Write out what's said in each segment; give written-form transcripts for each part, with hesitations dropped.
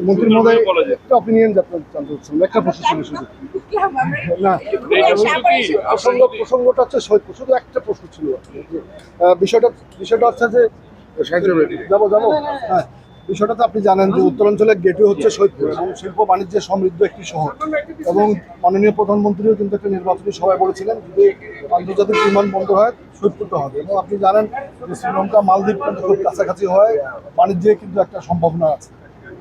মন্ত্রী মহোদয় একটা অপিনিয়ন জানতে চাচ্ছিলাম, একটা প্রশ্ন ছিল শুধু। না, প্রসঙ্গটা হচ্ছে সৈয়দপুর, শুধু একটা প্রশ্ন ছিল। বিষয়টা বিষয়টা হচ্ছে যে যাবো হ্যাঁ, বিষয়টা তো আপনি জানেন যে উত্তরাঞ্চলের গেটওয়ে হচ্ছে সৈয়দপুর এবং শিল্প বাণিজ্যে সমৃদ্ধ একটি শহর, এবং মাননীয় প্রধানমন্ত্রীও কিন্তু একটা নির্বাচনী সভায় বলেছিলেন যদি আন্তর্জাতিক বিমানবন্দর হয় সৈয়দপুরটা হবে, এবং আপনি জানেন যে শ্রীলঙ্কা মালদ্বীপ কিন্তু খুব কাছাকাছি হয়, বাণিজ্যে কিন্তু একটা সম্ভাবনা আছে।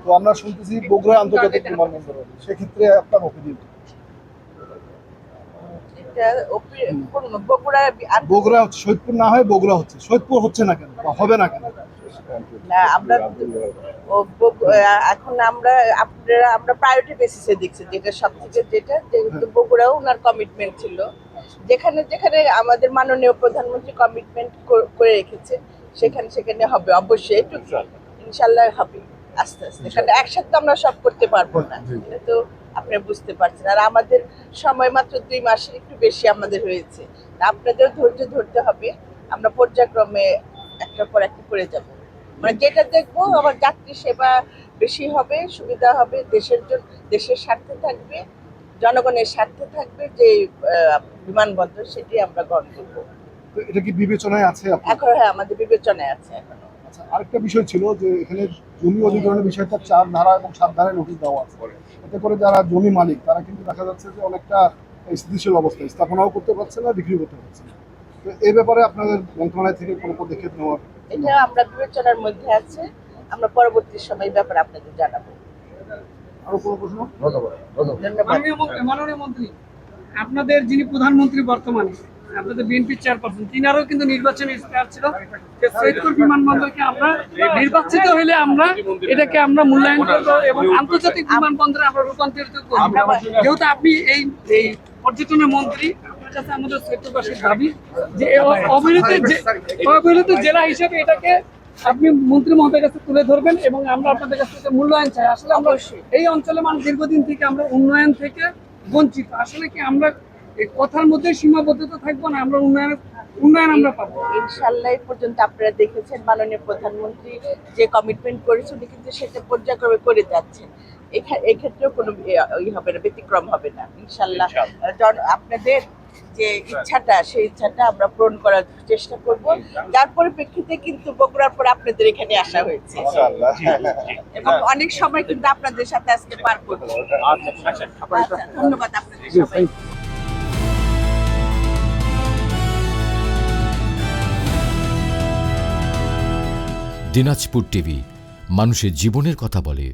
তো আমরা শুনতেছি বগুড়ায় আন্তর্জাতিক বিমানবন্দর হবে, সেক্ষেত্রে আপনার অপিনিয়ন? বগুড়া হচ্ছে, সৈয়দপুর না হয় বগুড়া হচ্ছে, সৈয়দপুর হচ্ছে না কেন বা হবে না কেন? না আমরা এখন আমরা প্রায়োরিটি বেসিসে দেখছি, যেটা সবথেকে যেহেতু বগুড়াও ওনার কমিটমেন্ট ছিল, যেখানে যেখানে আমাদের মাননীয় প্রধানমন্ত্রী কমিটমেন্ট করে রেখেছে সেখানে হবে অবশ্যই, একটু ইনশাল্লাহ হবে আস্তে আস্তে, কারণ একসাথে তো আমরা সব করতে পারবো না, এটা তো আপনি বুঝতে পারছেন। আর আমাদের সময় মাত্র 2 মাসের একটু বেশি আমাদের হয়েছে, আপনাদের ধৈর্য ধরতে হবে, আমরা পর্যায়ক্রমে একটার পর একটা করে যাব। মানে যেটা দেখবো আমার যাত্রী সেবা বেশি হবে, সুবিধা হবে, দেশের স্বার্থে থাকবে, জনগণের স্বার্থে থাকবে, যে বিমানবন্দর সেটি আমরা গ্রহণ করবো। এটা কি বিবেচনায় আছে এখন? হ্যাঁ, আমাদের বিবেচনায় আছে এখন। আচ্ছা, আরেকটা বিষয় ছিল যে এখানে জমি অধিগ্রহণের বিষয়টা 4 ধারা এবং 7 ধারায় নোটিশ দেওয়া আছে, এতে করে যারা জমি মালিক তারা কিন্তু দেখা যাচ্ছে যে অনেকটা স্থিতিশীল অবস্থায় স্থাপনাও করতে পারছে না, বিক্রি করতে পারছে না। তো এই ব্যাপারে আপনাদের মন্ত্রণালয় থেকে কোনো পদক্ষেপ নেওয়ার? এটা আমরা বিবেচনার মধ্যে আছে, আমরা পরবর্তী সময় এই ব্যাপারে আপনাদের জানাবো। আরো কোনো প্রশ্ন? মাননীয় মন্ত্রী, আপনাদের যিনি প্রধানমন্ত্রী বর্তমানে, আপনাদের বিএনপি চেয়ারপারসন, তিনারও কিন্তু নির্বাচনী ইশতেহার ছিল যে সৈয়দপুর বিমানবন্দরকে আমরা নির্বাচিত হলে আমরা এটাকে আমরা মূল্যায়ন করব এবং আন্তর্জাতিক বিমানবন্দরে আমরা রূপান্তরিত করব। যেহেতু আপনি এই পর্যটনের মন্ত্রী, আপনার কাছে আমাদের সৈয়দপুরবাসীর দাবি যে অবহেলিত জেলা হিসেবে এটাকে আপনি মন্ত্রী মহোদয়ের কাছে তুলে ধরবেন এবং আমরা আপনাদের কাছ থেকে মূল্যায়ন চাই। আসলে আমরা এই অঞ্চলে মানুষ দীর্ঘদিন থেকে আমরা উন্নয়ন থেকে বঞ্চিত, আসলে কি আমরা এই কথার মধ্যে সীমাবদ্ধতা থাকবো না, আমরা উন্নয়ন আমরা পাবো ইনশাল্লাহ। এই পর্যন্ত আপনারা দেখেছেন মাননীয় প্রধানমন্ত্রী যে কমিটমেন্ট করেছে উনি কিন্তু সেটা পর্যায়ক্রমে করে যাচ্ছেন, এক্ষেত্রেও কোনো হবে না, ব্যতিক্রম হবে না ইনশাল্লাহ। আপনাদের যে ইচ্ছাটা, সেই ইচ্ছাটা আমরা পূরণ করার চেষ্টা করব, যার পরিপ্রেক্ষিতে কিন্তু বগুড়ার পর আপনাদের এখানে আসা হয়েছে এবং অনেক সময় কিন্তু আপনাদের সাথে আজকে পার করবো। ধন্যবাদ আপনাদের সবাই। দিনাজপুর টিভি, মানুষের জীবনের কথা বলে।